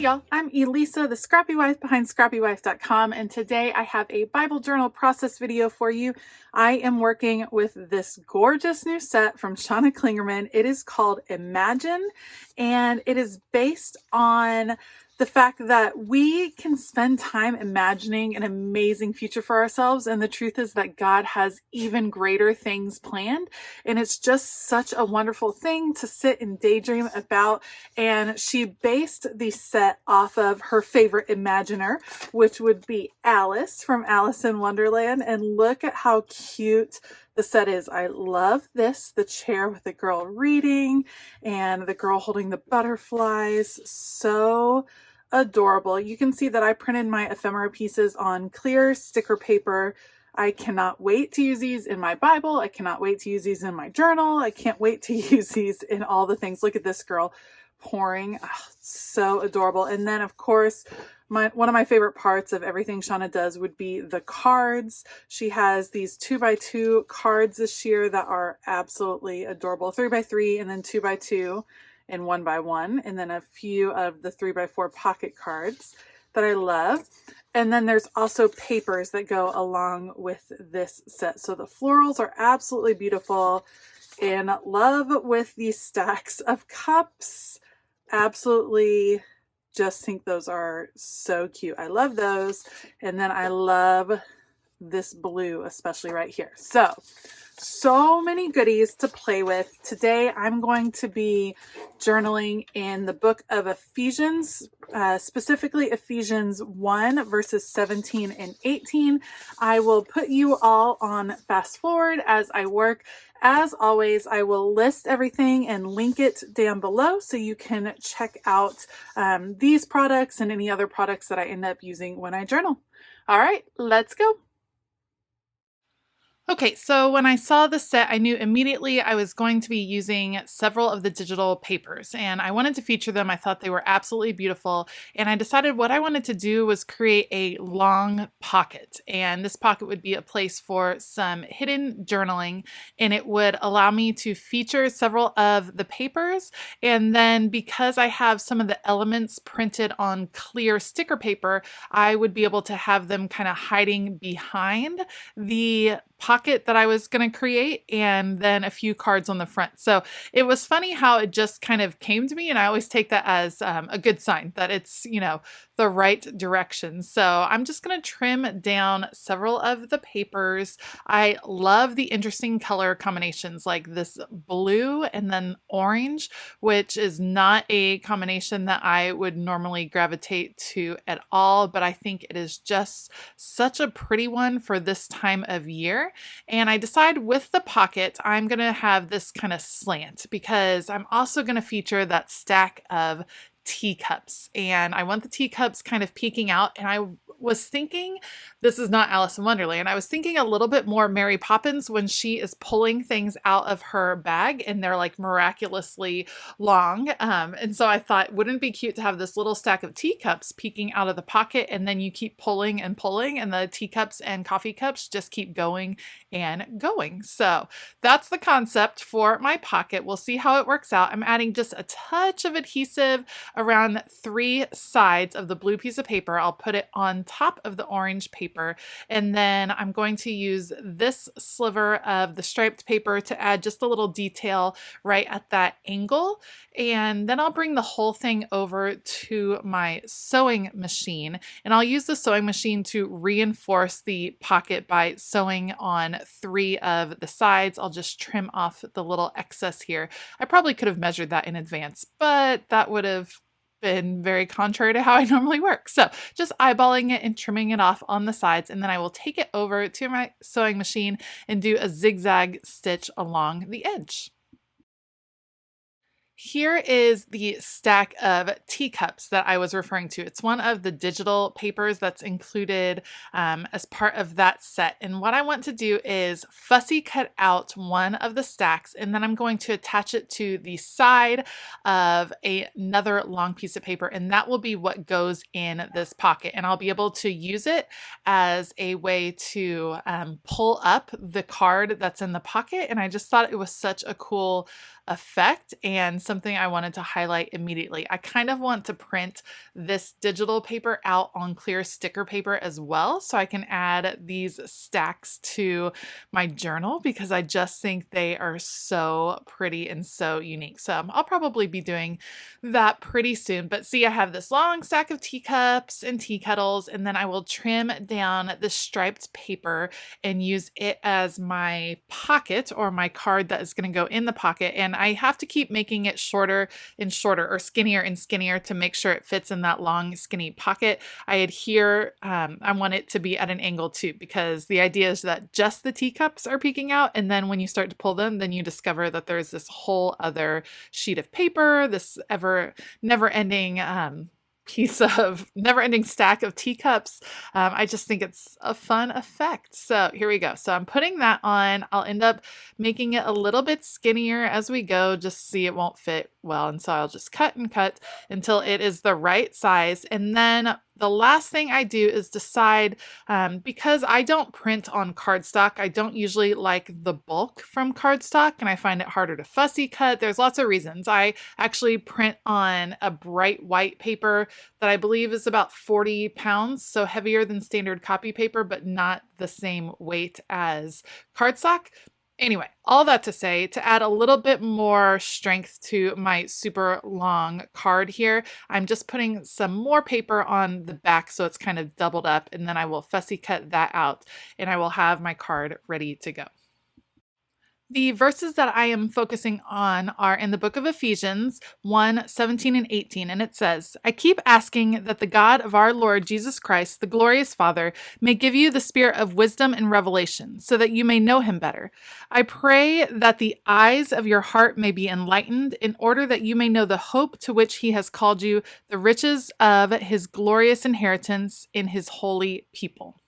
y'all, I'm Elisa, the Scrappy Wife behind ScrappyWife.com, and today I have a Bible journal process video for you. I am working with this gorgeous new set from Shawna Clingerman. It is called Imagine, and it is based on the fact that we can spend time imagining an amazing future for ourselves, and the truth is that God has even greater things planned, and it's just such a wonderful thing to sit and daydream about. And she based the set off of her favorite imaginer, which would be Alice from Alice in Wonderland, and look at how cute the set is. I love this, the chair with the girl reading and the girl holding the butterflies. So adorable. You can see that I printed my ephemera pieces on clear sticker paper. I cannot wait to use these in my Bible. I cannot wait to use these in my journal. I can't wait to use these in all the things. Look at this girl pouring. Oh, so adorable. And then of course, one of my favorite parts of everything Shawna does would be the cards. She has these 2x2 cards this year that are absolutely adorable. 3x3 and then 2x2 and 1x1, and then a few of the 3x4 pocket cards that I love. And then there's also papers that go along with this set. So the florals are absolutely beautiful. In love with these stacks of cups. Absolutely just think those are so cute. I love those. And then I love this blue, especially right here. So many goodies to play with. Today I'm going to be journaling in the book of Ephesians, specifically Ephesians 1 verses 17 and 18. I will put you all on fast forward as I work. As always, I will list everything and link it down below so you can check out these products and any other products that I end up using when I journal. All right, let's go. Okay, so when I saw the set, I knew immediately I was going to be using several of the digital papers, and I wanted to feature them. I thought they were absolutely beautiful, and I decided what I wanted to do was create a long pocket, and this pocket would be a place for some hidden journaling, and it would allow me to feature several of the papers, and then because I have some of the elements printed on clear sticker paper, I would be able to have them kind of hiding behind the pocket that I was going to create, and then a few cards on the front. So it was funny how it just kind of came to me, and I always take that as a good sign that it's, the right direction. So I'm just going to trim down several of the papers. I love the interesting color combinations like this blue and then orange, which is not a combination that I would normally gravitate to at all, but I think it is just such a pretty one for this time of year. And I decide with the pocket, I'm going to have this kind of slant because I'm also going to feature that stack of teacups, and I want the teacups kind of peeking out. And I was thinking, this is not Alice in Wonderland, I was thinking a little bit more Mary Poppins when she is pulling things out of her bag and they're like miraculously long. And so I thought, wouldn't it be cute to have this little stack of teacups peeking out of the pocket, and then you keep pulling and pulling and the teacups and coffee cups just keep going and going. So that's the concept for my pocket. We'll see how it works out. I'm adding just a touch of adhesive around 3 sides of the blue piece of paper. I'll put it on top of the orange paper, and then I'm going to use this sliver of the striped paper to add just a little detail right at that angle. And then I'll bring the whole thing over to my sewing machine, and I'll use the sewing machine to reinforce the pocket by sewing on 3 of the sides. I'll just trim off the little excess here. I probably could have measured that in advance, but that would have been very contrary to how I normally work. So just eyeballing it and trimming it off on the sides, and then I will take it over to my sewing machine and do a zigzag stitch along the edge. Here is the stack of teacups that I was referring to. It's one of the digital papers that's included as part of that set. And what I want to do is fussy cut out one of the stacks, and then I'm going to attach it to the side of another long piece of paper, and that will be what goes in this pocket. And I'll be able to use it as a way to pull up the card that's in the pocket. And I just thought it was such a cool effect. And something I wanted to highlight immediately. I kind of want to print this digital paper out on clear sticker paper as well, so I can add these stacks to my journal because I just think they are so pretty and so unique. So I'll probably be doing that pretty soon. But see, I have this long stack of teacups and tea kettles, and then I will trim down the striped paper and use it as my pocket or my card that is going to go in the pocket. And I have to keep making it shorter and shorter, or skinnier and skinnier, to make sure it fits in that long, skinny pocket. I adhere, I want it to be at an angle too, because the idea is that just the teacups are peeking out. And then when you start to pull them, then you discover that there's this whole other sheet of paper, this ever never ending never ending stack of teacups. I just think it's a fun effect. So here we go. So I'm putting that on. I'll end up making it a little bit skinnier as we go, just see it won't fit well. And so I'll just cut and cut until it is the right size. And then the last thing I do is decide, because I don't print on cardstock, I don't usually like the bulk from cardstock, and I find it harder to fussy cut. There's lots of reasons. I actually print on a bright white paper that I believe is about 40 pounds, so heavier than standard copy paper, but not the same weight as cardstock. Anyway, all that to say, to add a little bit more strength to my super long card here, I'm just putting some more paper on the back so it's kind of doubled up, and then I will fussy cut that out and I will have my card ready to go. The verses that I am focusing on are in the book of Ephesians 1:17 and 18, and it says, I keep asking that the God of our Lord Jesus Christ, the glorious Father, may give you the spirit of wisdom and revelation, so that you may know him better. I pray that the eyes of your heart may be enlightened, in order that you may know the hope to which he has called you, the riches of his glorious inheritance in his holy people.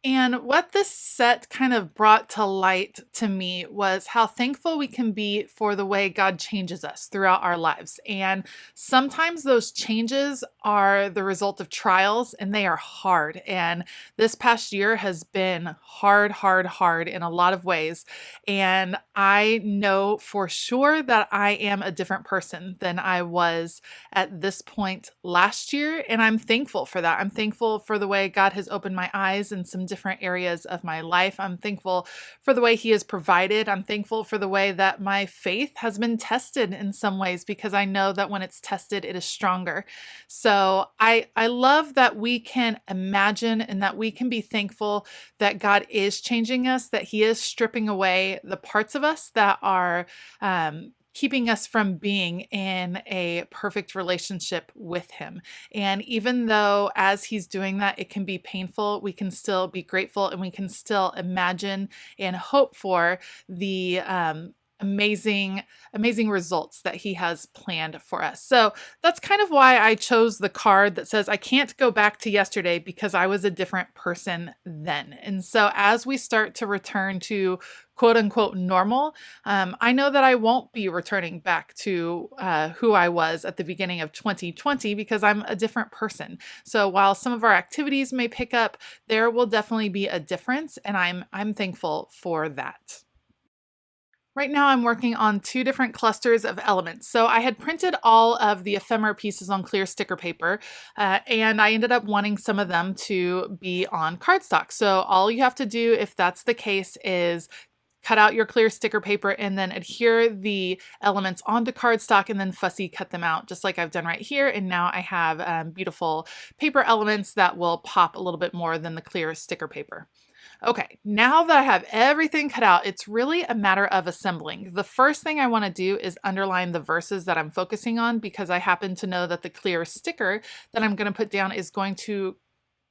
And what this set kind of brought to light to me was how thankful we can be for the way God changes us throughout our lives. And sometimes those changes are the result of trials, and they are hard. And this past year has been hard, hard, hard in a lot of ways. And I know for sure that I am a different person than I was at this point last year. And I'm thankful for that. I'm thankful for the way God has opened my eyes in some different areas of my life. I'm thankful for the way he has provided. I'm thankful for the way that my faith has been tested in some ways, because I know that when it's tested, it is stronger. So I love that we can imagine and that we can be thankful that God is changing us, that he is stripping away the parts of us that are keeping us from being in a perfect relationship with him. And even though as he's doing that, it can be painful, we can still be grateful, and we can still imagine and hope for the amazing results that he has planned for us. So that's kind of why I chose the card that says, I can't go back to yesterday because I was a different person then. And so as we start to return to quote unquote normal, I know that I won't be returning back to who I was at the beginning of 2020, because I'm a different person. So while some of our activities may pick up, there will definitely be a difference, and I'm thankful for that. Right now I'm working on two different clusters of elements. So I had printed all of the ephemera pieces on clear sticker paper, and I ended up wanting some of them to be on cardstock. So all you have to do, if that's the case, is cut out your clear sticker paper and then adhere the elements onto cardstock and then fussy cut them out, just like I've done right here. And now I have beautiful paper elements that will pop a little bit more than the clear sticker paper. Okay, now that I have everything cut out, it's really a matter of assembling. The first thing I want to do is underline the verses that I'm focusing on, because I happen to know that the clear sticker that I'm going to put down is going to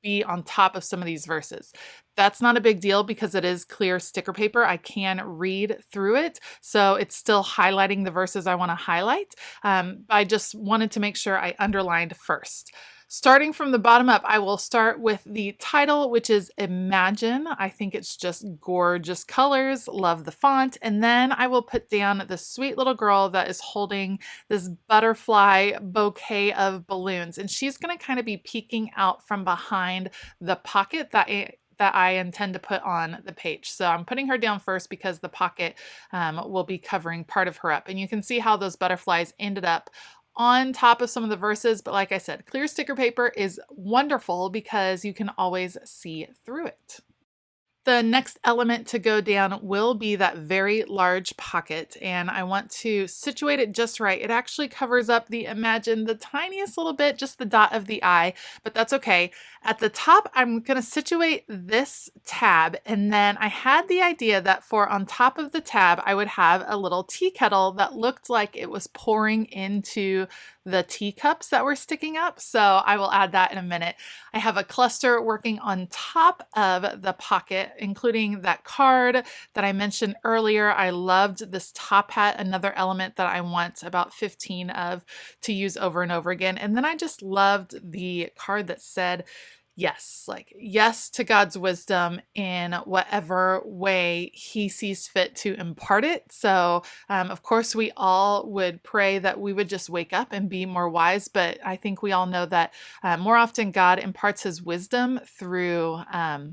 be on top of some of these verses. That's not a big deal because it is clear sticker paper. I can read through it, so it's still highlighting the verses I want to highlight. I just wanted to make sure I underlined first. Starting from the bottom up, I will start with the title, which is Imagine. I think it's just gorgeous colors, love the font. And then I will put down this sweet little girl that is holding this butterfly bouquet of balloons. And she's going to kind of be peeking out from behind the pocket that that I intend to put on the page. So I'm putting her down first because the pocket will be covering part of her up. And you can see how those butterflies ended up on top of some of the verses. But like I said, clear sticker paper is wonderful because you can always see through it. The next element to go down will be that very large pocket, and I want to situate it just right. It actually covers up imagine the tiniest little bit, just the dot of the eye, but that's okay. At the top, I'm going to situate this tab, and then I had the idea that for on top of the tab, I would have a little tea kettle that looked like it was pouring into the teacups that were sticking up. So I will add that in a minute. I have a cluster working on top of the pocket, including that card that I mentioned earlier. I loved this top hat, another element that I want about 15 of to use over and over again. And then I just loved the card that said, yes, like yes to God's wisdom in whatever way He sees fit to impart it. So, of course, we all would pray that we would just wake up and be more wise. But I think we all know that more often God imparts His wisdom through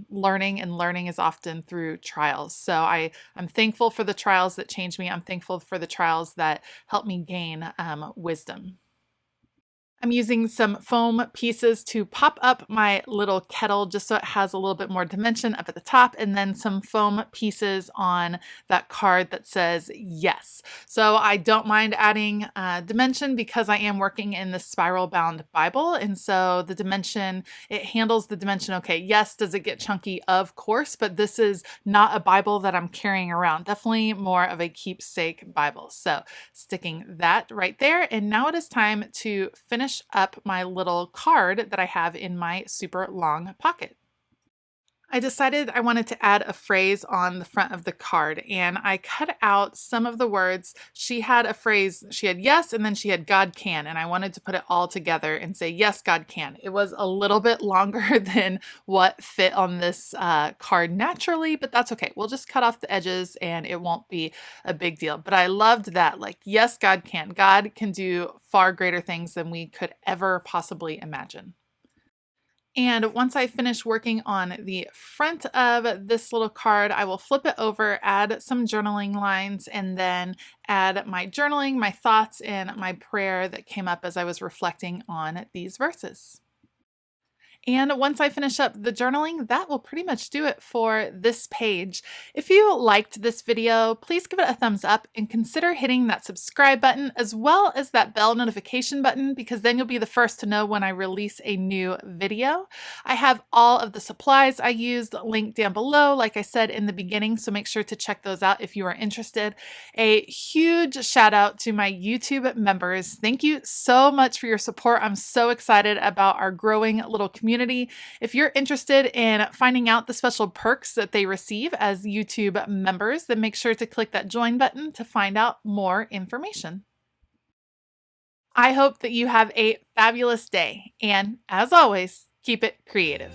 learning, and learning is often through trials. So I'm thankful for the trials that change me. I'm thankful for the trials that help me gain wisdom. I'm using some foam pieces to pop up my little kettle just so it has a little bit more dimension up at the top, and then some foam pieces on that card that says yes. So I don't mind adding dimension because I am working in the spiral bound Bible, and so the dimension, it handles the dimension okay. Yes, does it get chunky? Of course, but this is not a Bible that I'm carrying around. Definitely more of a keepsake Bible. So sticking that right there, and now it is time to finish up my little card that I have in my super long pocket. I decided I wanted to add a phrase on the front of the card, and I cut out some of the words. She had a phrase, she had yes, and then she had God can, and I wanted to put it all together and say, yes, God can. It was a little bit longer than what fit on this card naturally, but that's okay. We'll just cut off the edges and it won't be a big deal. But I loved that, like, yes, God can. God can do far greater things than we could ever possibly imagine. And once I finish working on the front of this little card, I will flip it over, add some journaling lines, and then add my journaling, my thoughts, and my prayer that came up as I was reflecting on these verses. And once I finish up the journaling, that will pretty much do it for this page. If you liked this video, please give it a thumbs up and consider hitting that subscribe button as well as that bell notification button, because then you'll be the first to know when I release a new video. I have all of the supplies I used linked down below, like I said in the beginning, so make sure to check those out if you are interested. A huge shout out to my YouTube members. Thank you so much for your support. I'm so excited about our growing little community. If you're interested in finding out the special perks that they receive as YouTube members, then make sure to click that join button to find out more information. I hope that you have a fabulous day, and as always, keep it creative.